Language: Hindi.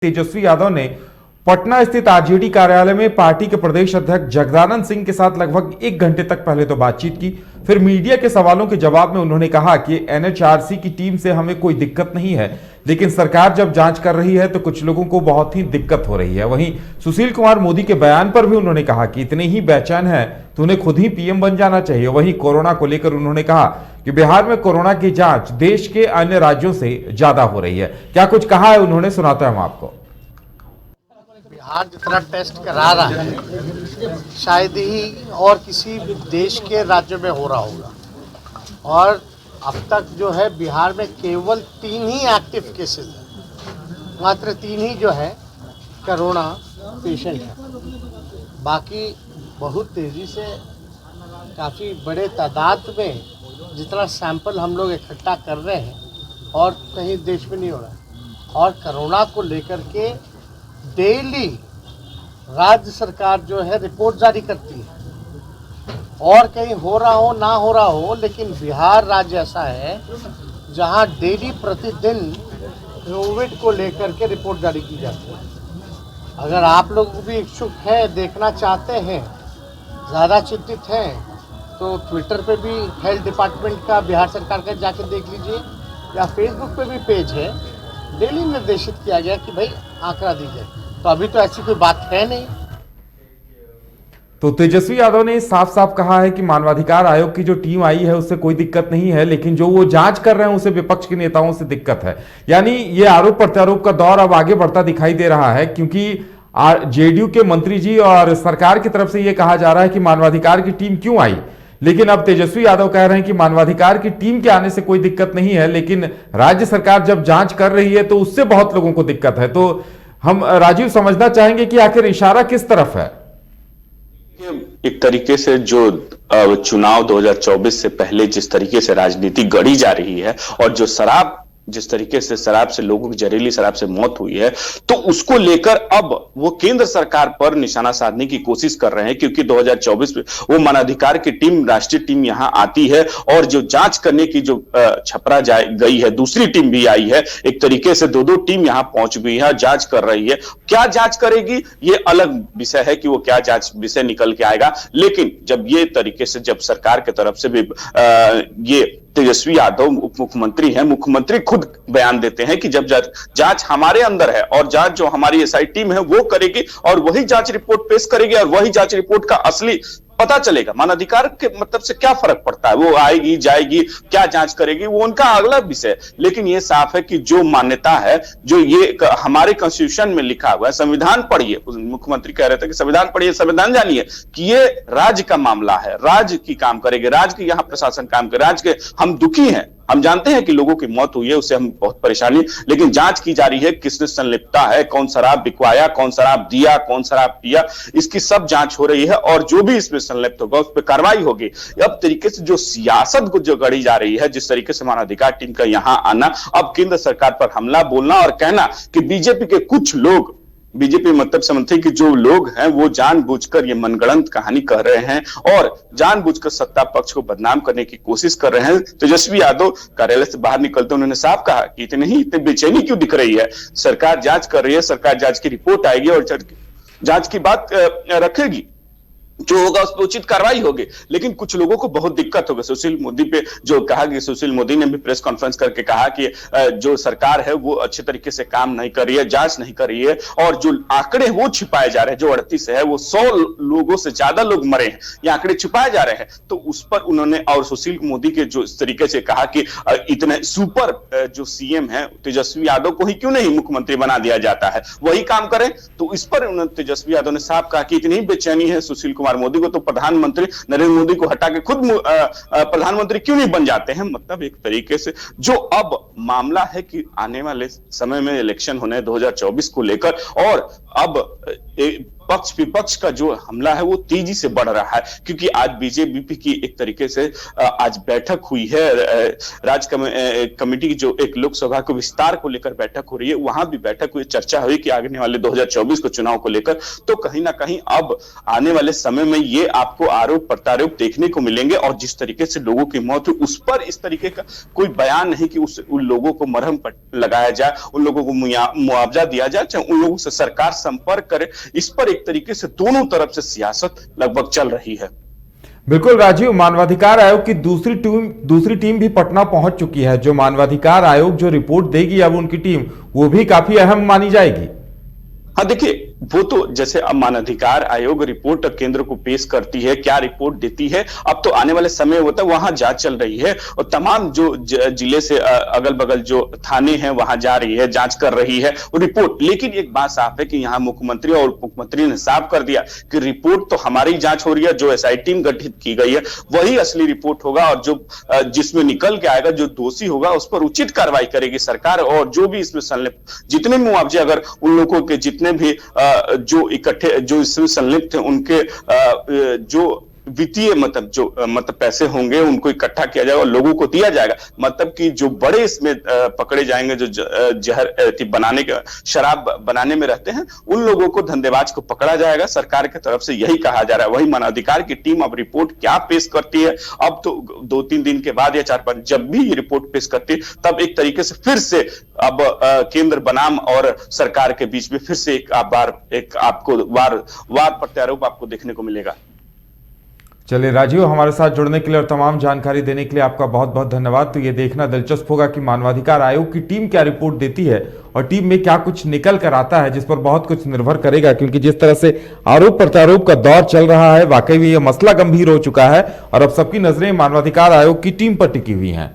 तेजस्वी यादव ने पटना स्थित आरजेडी कार्यालय में पार्टी के प्रदेश अध्यक्ष जगदानंद सिंह के साथ लगभग 1 घंटे तक पहले तो बातचीत की। फिर मीडिया के सवालों के जवाब में उन्होंने कहा कि एनएचआरसी की टीम से हमें कोई दिक्कत नहीं है, लेकिन सरकार जब जांच कर रही है तो कुछ लोगों को बहुत ही दिक्कत हो रही है। वहीं सुशील कुमार मोदी के बयान पर भी उन्होंने कहा कि इतने ही बेचैन है तो उन्हें खुद ही पीएम बन जाना चाहिए। वहीं कोरोना को लेकर उन्होंने कहा कि बिहार में कोरोना की जांच देश के अन्य राज्यों से ज्यादा हो रही है। क्या कुछ कहा है उन्होंने, सुनाते हैं हम आपको। बिहार जितना टेस्ट करा रहा है शायद ही और किसी देश के राज्य में हो रहा होगा, और अब तक जो है बिहार में केवल 3 ही एक्टिव केसेस हैं, मात्र 3 ही जो है कोरोना पेशेंट है। बाकी बहुत तेज़ी से काफ़ी बड़े तादाद में जितना सैंपल हम लोग इकट्ठा कर रहे हैं और कहीं देश में नहीं हो रहा है। और कोरोना को लेकर के डेली राज्य सरकार जो है रिपोर्ट जारी करती है, और कहीं हो रहा हो ना हो रहा हो, लेकिन बिहार राज्य ऐसा है जहां डेली प्रतिदिन कोविड को लेकर के रिपोर्ट जारी की जाती है। अगर आप लोग भी इच्छुक हैं, देखना चाहते हैं, ज़्यादा चिंतित हैं, तो ट्विटर पे भी हेल्थ डिपार्टमेंट का बिहार सरकार का जाके देख लीजिए, या फेसबुक पे भी पेज है। डेली निर्देशित किया गया कि भाई आंकड़ा दीजिए, तो अभी तो ऐसी कोई बात है नहीं। तो तेजस्वी यादव ने साफ साफ कहा है कि मानवाधिकार आयोग की जो टीम आई है उससे कोई दिक्कत नहीं है, लेकिन जो वो जांच कर रहे हैं उसे विपक्ष के नेताओं से दिक्कत है। यानी ये आरोप प्रत्यारोप का दौर अब आगे बढ़ता दिखाई दे रहा है, क्योंकि जेडीयू के मंत्री जी और सरकार की तरफ से यह कहा जा रहा है कि मानवाधिकार की टीम क्यों आई, लेकिन अब तेजस्वी यादव कह रहे हैं कि मानवाधिकार की टीम के आने से कोई दिक्कत नहीं है, लेकिन राज्य सरकार जब जांच कर रही है तो उससे बहुत लोगों को दिक्कत है। तो हम राजीव समझना चाहेंगे कि आखिर इशारा किस तरफ है। एक तरीके से जो चुनाव 2024 से पहले जिस तरीके से राजनीति गढ़ी जा रही है, और जो जिस तरीके से शराब से लोगों की जहरीली शराब से मौत हुई है, तो उसको लेकर अब वो केंद्र सरकार पर निशाना साधने की कोशिश कर रहे हैं, क्योंकि 2024 में वो मानवाधिकार की टीम, राष्ट्रीय टीम यहां आती है, और जो जांच करने की जो छपरा गई है, दूसरी टीम भी आई है। एक तरीके से दो टीम यहां पहुंच गई है, जांच कर रही है। क्या जांच करेगी ये अलग विषय है कि वो क्या जांच विषय निकल के आएगा, लेकिन जब ये तरीके से जब सरकार की तरफ से भी ये तेजस्वी यादव उप मुख्यमंत्री हैं, मुख्यमंत्री खुद बयान देते हैं कि जब जांच हमारे अंदर है और जांच जो हमारी एसआई टीम है वो करेगी, और वही जांच रिपोर्ट पेश करेगी, और वही जांच रिपोर्ट का असली पता चलेगा। मानवाधिकार के मतलब से क्या फर्क पड़ता है, वो आएगी जाएगी, क्या जांच करेगी, वो उनका अगला विषय। लेकिन ये साफ है कि जो मान्यता है, जो ये हमारे कॉन्स्टिट्यूशन में लिखा हुआ है, संविधान पढ़िए, मुख्यमंत्री कह रहे थे कि संविधान पढ़िए, संविधान जानिए कि ये राज्य का मामला है, राज्य की काम करेगी, राज्य की यहाँ प्रशासन काम करे, राज्य के हम दुखी हैं। हम जानते हैं कि लोगों की मौत हुई है, उससे हम बहुत परेशानी, लेकिन जांच की जा रही है, किसने संलिप्तता है, कौन शराब बिकवाया, कौन शराब दिया, कौन शराब पिया, इसकी सब जांच हो रही है, और जो भी इसमें संलिप्त होगा उस पर कार्रवाई होगी। अब तरीके से जो सियासत को जो गढ़ी जा रही है, जिस तरीके से मानवाधिकार टीम का यहां आना, अब केंद्र सरकार पर हमला बोलना और कहना कि बीजेपी के कुछ लोग, बीजेपी मतलब समझते हैं कि जो लोग हैं वो जानबूझकर ये मनगढ़ंत कहानी कह रहे हैं और जानबूझकर सत्ता पक्ष को बदनाम करने की कोशिश कर रहे हैं। तेजस्वी यादव कार्यालय से बाहर निकलते उन्होंने साफ कहा कि इतनी बेचैनी क्यों दिख रही है, सरकार जांच कर रही है, सरकार जांच की रिपोर्ट आएगी और जांच की बात रखेगी, जो होगा उस पर उचित कार्रवाई होगी। लेकिन कुछ लोगों को बहुत दिक्कत होगी। सुशील मोदी पे जो कहा कि सुशील मोदी ने भी प्रेस कॉन्फ्रेंस करके कहा कि जो सरकार है वो अच्छे तरीके से काम नहीं कर रही है, जांच नहीं कर रही है, और जो आंकड़े वो छिपाए जा रहे हैं, जो 38 है वो 100 लोगों से ज्यादा लोग मरे हैं, ये आंकड़े छिपाए जा रहे हैं। तो उस पर उन्होंने, और सुशील मोदी के जो इस तरीके से कहा कि इतने सुपर जो सीएम है तेजस्वी यादव को ही क्यों नहीं मुख्यमंत्री बना दिया जाता है, वही काम करें। तो इस पर उन्होंने, तेजस्वी यादव ने साफ कहा कि इतनी बेचैनी है सुशील कुमार मोदी को, तो प्रधानमंत्री नरेंद्र मोदी को हटा के खुद प्रधानमंत्री क्यों नहीं बन जाते हैं। मतलब एक तरीके से जो अब मामला है कि आने वाले समय में इलेक्शन होने 2024 को लेकर, और अब पक्ष विपक्ष का जो हमला है वो तेजी से बढ़ रहा है, क्योंकि आज बीजेपी की एक तरीके से आज बैठक हुई है, राज्य कमेटी की जो एक लोकसभा को विस्तार को लेकर बैठक हो रही है, वहां भी बैठक हुई, चर्चा हुई कि आने वाले 2024 को चुनाव को लेकर। तो कहीं ना कहीं अब आने वाले समय में ये आपको आरोप प्रत्यारोप देखने को मिलेंगे, और जिस तरीके से लोगों की मौत हुई उस पर इस तरीके का कोई बयान नहीं कि उन लोगों को मरहम लगाया जाए, उन लोगों को मुआवजा दिया जाए, चाहे उन लोगों से सरकार संपर्क करे। इस पर एक तरीके से दोनों तरफ से सियासत लगभग चल रही है। बिल्कुल राजीव, मानवाधिकार आयोग की दूसरी टीम भी पटना पहुंच चुकी है। जो मानवाधिकार आयोग जो रिपोर्ट देगी अब उनकी टीम, वो भी काफी अहम मानी जाएगी। हाँ देखिए, वो तो जैसे अब मानवाधिकार आयोग रिपोर्ट केंद्र को पेश करती है, क्या रिपोर्ट देती है अब तो आने वाले समय होता है, वहां जांच चल रही है और तमाम जो जिले से अगल बगल जो थाने हैं वहां जा रही है, जांच कर रही है वो रिपोर्ट। लेकिन एक बात साफ है कि यहाँ मुख्यमंत्री और उप मुख्यमंत्री ने साफ कर दिया कि रिपोर्ट तो हमारी जांच हो रही है, जो एसआई टीम गठित की गई है वही असली रिपोर्ट होगा, और जो जिसमें निकल के आएगा, जो दोषी होगा उस पर उचित कार्रवाई करेगी सरकार। और जो भी इसमें संलिप्त जितने मुआवजे, अगर उन लोगों के जितने भी जो इकट्ठे जो इसमें संलिप्त हैं उनके जो वित्तीय मतलब पैसे होंगे उनको इकट्ठा किया जाएगा और लोगों को दिया जाएगा। मतलब कि जो बड़े इसमें पकड़े जाएंगे, जो जहर बनाने के शराब बनाने में रहते हैं, उन लोगों को, धंधेबाज को पकड़ा जाएगा। सरकार की तरफ से यही कहा जा रहा है। वही मानवाधिकार की टीम अब रिपोर्ट क्या पेश करती है, अब तो 2-3 दिन के बाद या 4-5 जब भी ये रिपोर्ट पेश करती है, तब एक तरीके से फिर से अब केंद्र बनाम और सरकार के बीच में फिर से एक आपको वार प्रत्यारोप आपको देखने को मिलेगा। चलिए राजीव, हमारे साथ जुड़ने के लिए और तमाम जानकारी देने के लिए आपका बहुत बहुत धन्यवाद। तो ये देखना दिलचस्प होगा कि मानवाधिकार आयोग की टीम क्या रिपोर्ट देती है और टीम में क्या कुछ निकल कर आता है, जिस पर बहुत कुछ निर्भर करेगा। क्योंकि जिस तरह से आरोप प्रत्यारोप का दौर चल रहा है, वाकई में यह मसला गंभीर हो चुका है और अब सबकी नजरें मानवाधिकार आयोग की टीम पर टिकी हुई हैं।